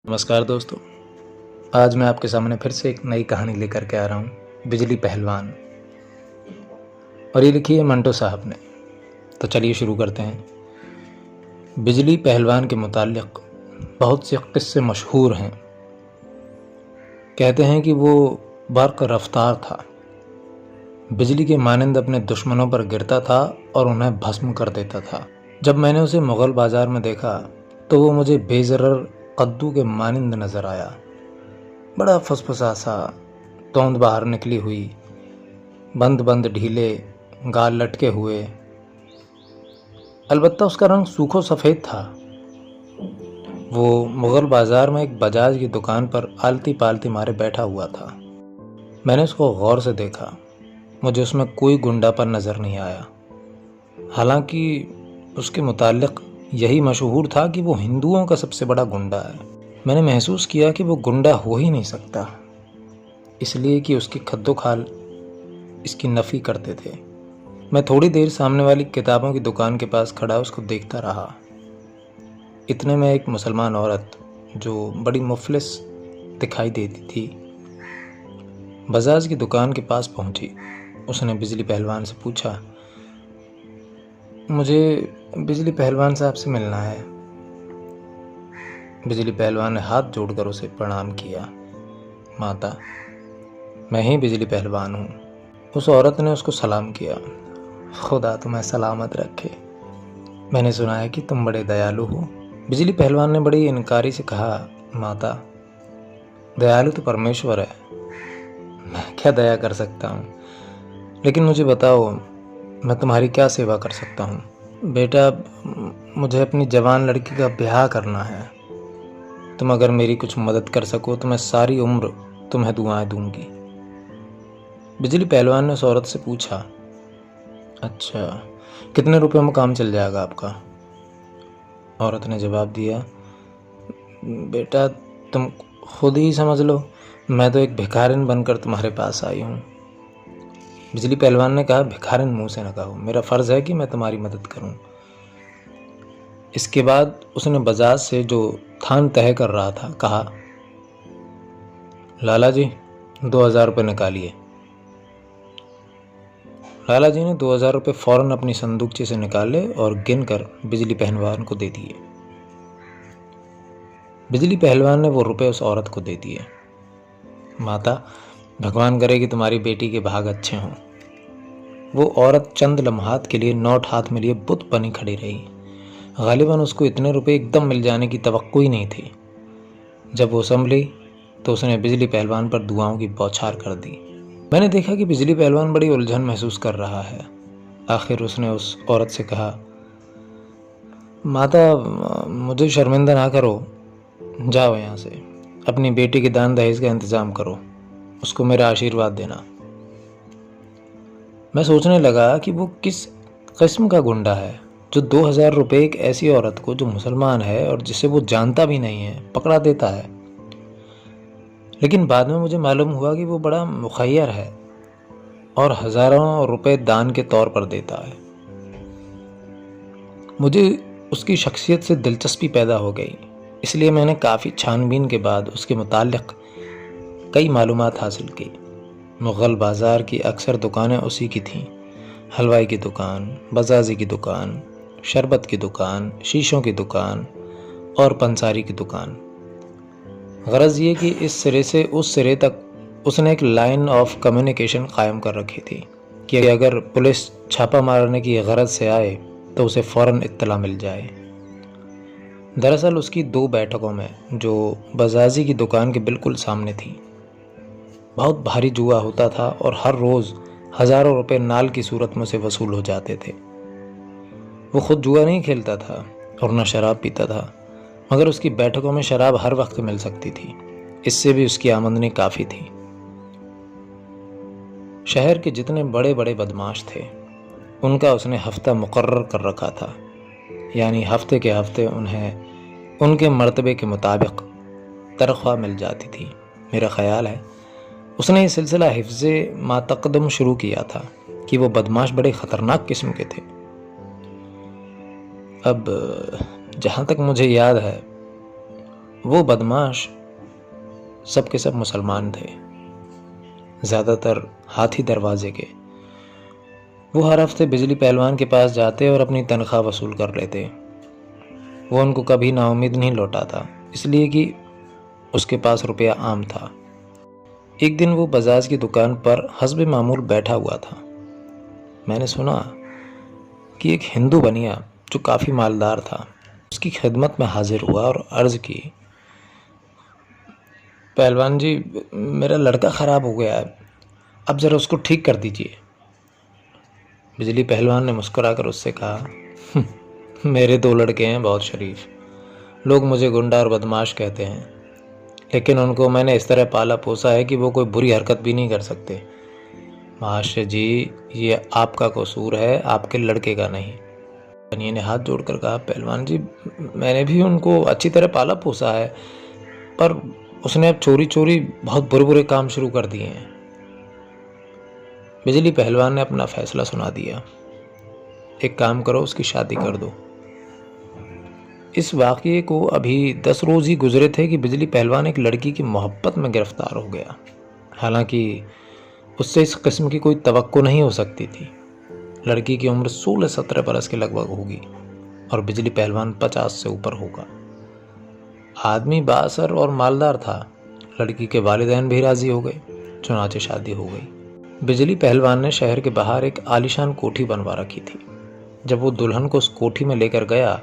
नमस्कार दोस्तों। आज मैं आपके सामने फिर से एक नई कहानी लेकर के आ रहा हूँ, बिजली पहलवान। और ये लिखी है मंटो साहब ने। तो चलिए शुरू करते हैं। बिजली पहलवान के मुताल्लिक़ बहुत से किस्से मशहूर हैं। कहते हैं कि वो बर्क़ रफ्तार था, बिजली के मानंद अपने दुश्मनों पर गिरता था और उन्हें भस्म कर देता था। जब मैंने उसे मुग़ल बाज़ार में देखा तो वो मुझे बेज़रर कद्दू के मानंद नज़र आया। बड़ा फसफसा सा, तोंद बाहर निकली हुई, बंद बंद ढीले गाल लटके हुए। अलबत्ता उसका रंग सूखो सफ़ेद था। वो मुग़ल बाज़ार में एक बजाज की दुकान पर आलती पालती मारे बैठा हुआ था। मैंने उसको गौर से देखा। मुझे उसमें कोई गुंडापन नज़र नहीं आया। हालांकि उसके मुताल्लिक़ यही मशहूर था कि वो हिंदुओं का सबसे बड़ा गुंडा है। मैंने महसूस किया कि वो गुंडा हो ही नहीं सकता, इसलिए कि उसके खद्दो खाल इसकी नफ़ी करते थे। मैं थोड़ी देर सामने वाली किताबों की दुकान के पास खड़ा उसको देखता रहा। इतने में एक मुसलमान औरत जो बड़ी मुफलिस दिखाई देती थी, बजाज की दुकान के पास पहुंची। उसने बिजली पहलवान से पूछा, मुझे बिजली पहलवान साहब से मिलना है। बिजली पहलवान ने हाथ जोड़कर उसे प्रणाम किया। माता, मैं ही बिजली पहलवान हूँ। उस औरत ने उसको सलाम किया। खुदा तुम्हें सलामत रखे। मैंने सुना है कि तुम बड़े दयालु हो। बिजली पहलवान ने बड़ी इनकारी से कहा, माता, दयालु तो परमेश्वर है, मैं क्या दया कर सकता हूँ। लेकिन मुझे बताओ, मैं तुम्हारी क्या सेवा कर सकता हूँ। बेटा, मुझे अपनी जवान लड़की का ब्याह करना है। तुम अगर मेरी कुछ मदद कर सको तो मैं सारी उम्र तुम्हें दुआएं दूंगी। बिजली पहलवान ने उस औरत से पूछा, अच्छा, कितने रुपए में काम चल जाएगा आपका। औरत ने जवाब दिया, बेटा तुम खुद ही समझ लो, मैं तो एक भिखारिन बनकर तुम्हारे पास आई हूँ। बिजली पहलवान ने कहा, भिखारिन मुंह से न कहो, मेरा फ़र्ज़ है कि मैं तुम्हारी मदद करूं। इसके बाद उसने बजाज से जो थान तय कर रहा था कहा, लाला जी 2000 रुपये निकालिए। लाला जी ने 2000 रुपये फ़ौरन अपनी संदूकचे से निकाले और गिनकर बिजली पहलवान को दे दिए। बिजली पहलवान ने वो रुपए उस औरत को दे दिए। माता, भगवान करे कि तुम्हारी बेटी के भाग अच्छे हों। वो औरत चंद लम्हात के लिए नोट हाथ में लिए बुत बनी खड़ी रही। गालिबन उसको इतने रुपए एकदम मिल जाने की तवक्को ही नहीं थी। जब वो संभली तो उसने बिजली पहलवान पर दुआओं की बौछार कर दी। मैंने देखा कि बिजली पहलवान बड़ी उलझन महसूस कर रहा है। आखिर उसने उस औरत से कहा, माता, मुझे शर्मिंदा ना करो, जाओ यहाँ से, अपनी बेटी के दान दहेज का इंतज़ाम करो, उसको मेरा आशीर्वाद देना। मैं सोचने लगा कि वो किस किस्म का गुंडा है जो 2000 रुपये एक ऐसी औरत को जो मुसलमान है और जिसे वो जानता भी नहीं है पकड़ा देता है। लेकिन बाद में मुझे मालूम हुआ कि वो बड़ा मुखय्यर है और हज़ारों रुपए दान के तौर पर देता है। मुझे उसकी शख्सियत से दिलचस्पी पैदा हो गई, इसलिए मैंने काफ़ी छानबीन के बाद उसके मुताल्लिक़ कई मालूमात हासिल की। मुग़ल बाज़ार की अक्सर दुकानें उसी की थीं। हलवाई की दुकान, बजाजी की दुकान, शरबत की दुकान, शीशों की दुकान और पंसारी की दुकान। गरज ये कि इस सिरे से उस सिरे तक उसने एक लाइन ऑफ कम्युनिकेशन कायम कर रखी थी कि अगर पुलिस छापा मारने की गरज से आए तो उसे फ़ौरन इत्तला मिल जाए। दरअसल उसकी 2 बैठकों में, जो बजाजी की दुकान के बिल्कुल सामने थी, बहुत भारी जुआ होता था और हर रोज़ हज़ारों रुपए नाल की सूरत में से वसूल हो जाते थे। वो खुद जुआ नहीं खेलता था और न शराब पीता था, मगर उसकी बैठकों में शराब हर वक्त मिल सकती थी। इससे भी उसकी आमदनी काफ़ी थी। शहर के जितने बड़े बड़े बदमाश थे उनका उसने हफ्ता मुकर्रर कर रखा था, यानी हफ्ते के हफ्ते उन्हें उनके मर्तबे के मुताबिक तनख्वाह मिल जाती थी। मेरा ख़याल है उसने ये सिलसिला हिफ्ज़े मातक़द्दम शुरू किया था कि वो बदमाश बड़े ख़तरनाक किस्म के थे। अब जहाँ तक मुझे याद है वो बदमाश सब के सब मुसलमान थे, ज़्यादातर हाथी दरवाजे के। वो हर हफ्ते बिजली पहलवान के पास जाते और अपनी तनख्वाह वसूल कर लेते। वो उनको कभी नाउम्मीद नहीं लौटाता, इसलिए कि उसके पास रुपया आम था। एक दिन वो बजाज की दुकान पर हस्बे मामूल बैठा हुआ था। मैंने सुना कि एक हिंदू बनिया जो काफ़ी मालदार था उसकी खिदमत में हाजिर हुआ और अर्ज़ की, पहलवान जी, मेरा लड़का ख़राब हो गया है, अब ज़रा उसको ठीक कर दीजिए। बिजली पहलवान ने मुस्कुराकर उससे कहा, मेरे 2 लड़के हैं, बहुत शरीफ। लोग मुझे गुंडा और बदमाश कहते हैं, लेकिन उनको मैंने इस तरह पाला पोसा है कि वो कोई बुरी हरकत भी नहीं कर सकते। महाशय जी, ये आपका कसूर है, आपके लड़के का नहीं। बनिए ने हाथ जोड़कर कहा, पहलवान जी, मैंने भी उनको अच्छी तरह पाला पोसा है, पर उसने अब चोरी चोरी बहुत बुरे बुरे काम शुरू कर दिए हैं। बिजली पहलवान ने अपना फैसला सुना दिया, एक काम करो, उसकी शादी कर दो। इस वाक़ये को अभी 10 रोज़ ही गुजरे थे कि बिजली पहलवान एक लड़की की मोहब्बत में गिरफ्तार हो गया। हालांकि उससे इस किस्म की कोई तवक्को नहीं हो सकती थी। लड़की की उम्र 16-17 बरस के लगभग होगी और बिजली पहलवान 50 से ऊपर होगा। आदमी बाअसर और मालदार था। लड़की के वालिदैन भी राज़ी हो गए, चुनाचे शादी हो गई। बिजली पहलवान ने शहर के बाहर एक आलीशान कोठी बनवा रखी थी। जब वो दुल्हन को उस कोठी में लेकर गया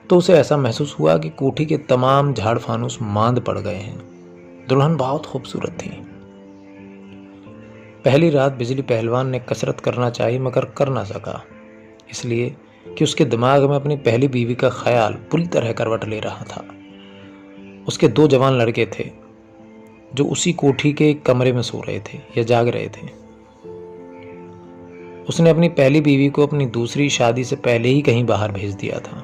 तो उसे ऐसा महसूस हुआ कि कोठी के तमाम झाड़ फानूस मांद पड़ गए हैं। दुल्हन बहुत खूबसूरत थी। पहली रात बिजली पहलवान ने कसरत करना चाही मगर कर ना सका, इसलिए कि उसके दिमाग में अपनी पहली बीवी का ख्याल पूरी तरह करवट ले रहा था। उसके 2 जवान लड़के थे जो उसी कोठी के एक कमरे में सो रहे थे या जाग रहे थे। उसने अपनी पहली बीवी को अपनी दूसरी शादी से पहले ही कहीं बाहर भेज दिया था।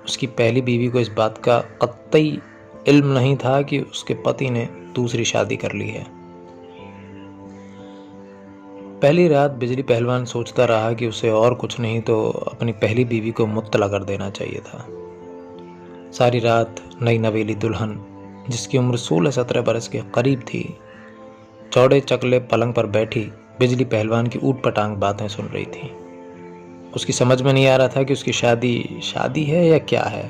उसकी पहली बीवी को इस बात का कतई इल्म नहीं था कि उसके पति ने दूसरी शादी कर ली है। पहली रात बिजली पहलवान सोचता रहा कि उसे और कुछ नहीं तो अपनी पहली बीवी को मुत्तला कर देना चाहिए था। सारी रात नई नवेली दुल्हन, जिसकी उम्र 16-17 बरस के करीब थी, चौड़े चकले पलंग पर बैठी बिजली पहलवान की ऊट पटांग बातें सुन रही थी। उसकी समझ में नहीं आ रहा था कि उसकी शादी है या क्या है।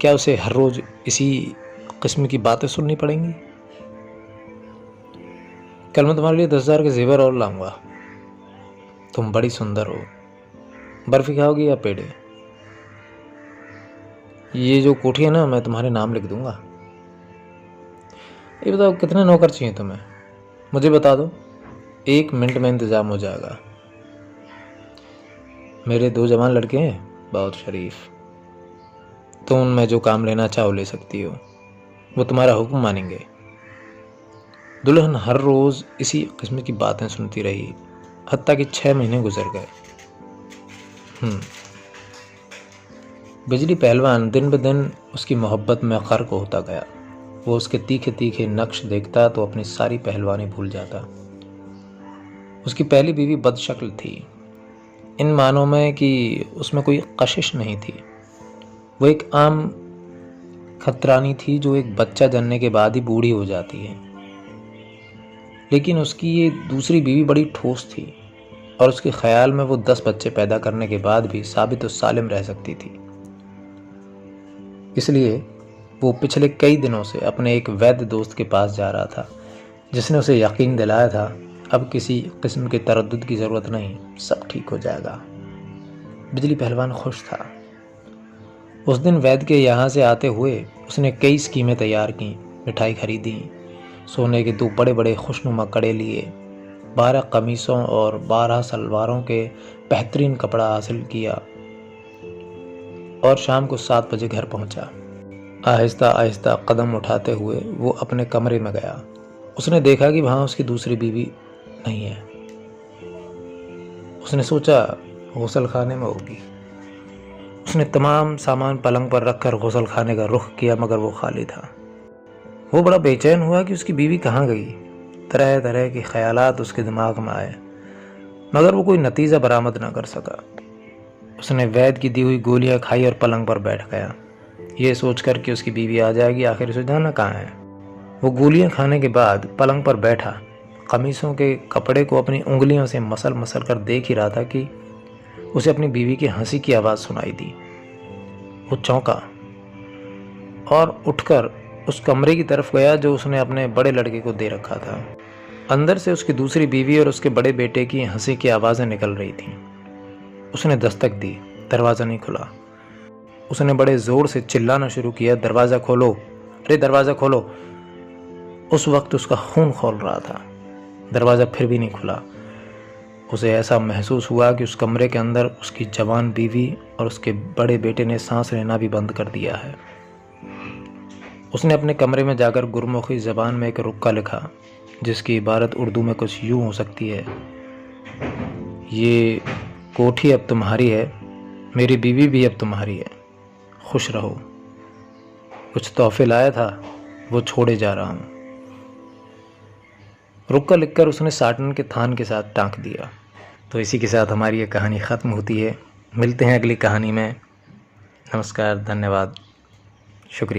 क्या उसे हर रोज इसी किस्म की बातें सुननी पड़ेंगी? कल मैं तुम्हारे लिए 10,000 के जेवर और लाऊंगा। तुम बड़ी सुंदर हो। बर्फी खाओगी या पेड़े? ये जो कोठी है ना, मैं तुम्हारे नाम लिख दूंगा। ये बताओ, कितने नौकर चाहिए तुम्हें? मुझे बता दो, 1 मिनट में इंतजाम हो जाएगा। मेरे 2 जवान लड़के हैं, बहुत शरीफ। तुम उनमें जो काम लेना चाहो ले सकती हो, वो तुम्हारा हुक्म मानेंगे। दुल्हन हर रोज इसी किस्म की बातें सुनती रही, हत्ता कि 6 महीने गुजर गए। बिजली पहलवान दिन ब दिन उसकी मोहब्बत में गर्क होता गया। वो उसके तीखे तीखे नक्श देखता तो अपनी सारी पहलवानी भूल जाता। उसकी पहली बीवी बदशक्ल थी, इन मानों में कि उसमें कोई कशिश नहीं थी। वो एक आम खतरानी थी जो एक बच्चा जनने के बाद ही बूढ़ी हो जाती है। लेकिन उसकी ये दूसरी बीवी बड़ी ठोस थी और उसके ख्याल में वो 10 बच्चे पैदा करने के बाद भी साबित और सालिम रह सकती थी। इसलिए वो पिछले कई दिनों से अपने एक वैद्य दोस्त के पास जा रहा था, जिसने उसे यकीन दिलाया था अब किसी किस्म के तरद्दुद की ज़रूरत नहीं, सब ठीक हो जाएगा। बिजली पहलवान खुश था। उस दिन वैद्य के यहाँ से आते हुए उसने कई स्कीमें तैयार की, मिठाई खरीदी, सोने के 2 बड़े बड़े खुशनुमा कड़े लिए, 12 कमीज़ों और 12 सलवारों के बेहतरीन कपड़ा हासिल किया और शाम को 7 बजे घर पहुंचा। आहिस्ता आहिस्ता कदम उठाते हुए वो अपने कमरे में गया। उसने देखा कि वहाँ उसकी दूसरी बीवी नहीं है। उसने सोचा गुसल खाने में होगी। उसने तमाम सामान पलंग पर रखकर गुसल खाने का रुख किया, मगर वो खाली था। वो बड़ा बेचैन हुआ कि उसकी बीवी कहाँ गई। तरह तरह के ख्यालात उसके दिमाग में आए, मगर वो कोई नतीजा बरामद न कर सका। उसने वैद्य की दी हुई गोलियां खाई और पलंग पर बैठ गया। ये सोचकर कि उसकी बीवी आ जाएगी, आखिर उसे जाना कहाँ है। वो गोलियां खाने के बाद पलंग पर बैठा कमीज़ों के कपड़े को अपनी उंगलियों से मसल मसल कर देख ही रहा था कि उसे अपनी बीवी की हंसी की आवाज़ सुनाई दी। वो चौंका और उठकर उस कमरे की तरफ गया जो उसने अपने बड़े लड़के को दे रखा था। अंदर से उसकी दूसरी बीवी और उसके बड़े बेटे की हंसी की आवाज़ें निकल रही थीं। उसने दस्तक दी, दरवाज़ा नहीं खुला। उसने बड़े ज़ोर से चिल्लाना शुरू किया, दरवाज़ा खोलो, अरे दरवाज़ा खोलो। उस वक्त उसका खून खौल रहा था। दरवाज़ा फिर भी नहीं खुला। उसे ऐसा महसूस हुआ कि उस कमरे के अंदर उसकी जवान बीवी और उसके बड़े बेटे ने सांस लेना भी बंद कर दिया है। उसने अपने कमरे में जाकर गुरमुखी ज़बान में एक रुक्का लिखा, जिसकी इबारत उर्दू में कुछ यूँ हो सकती है, ये कोठी अब तुम्हारी है, मेरी बीवी भी अब तुम्हारी है, खुश रहो। कुछ तोहफे लाया था, वो छोड़े जा रहा हूँ। रुक्का लिखकर उसने साटन के थान के साथ टाँक दिया। तो इसी के साथ हमारी ये कहानी ख़त्म होती है। मिलते हैं अगली कहानी में। नमस्कार, धन्यवाद, शुक्रिया।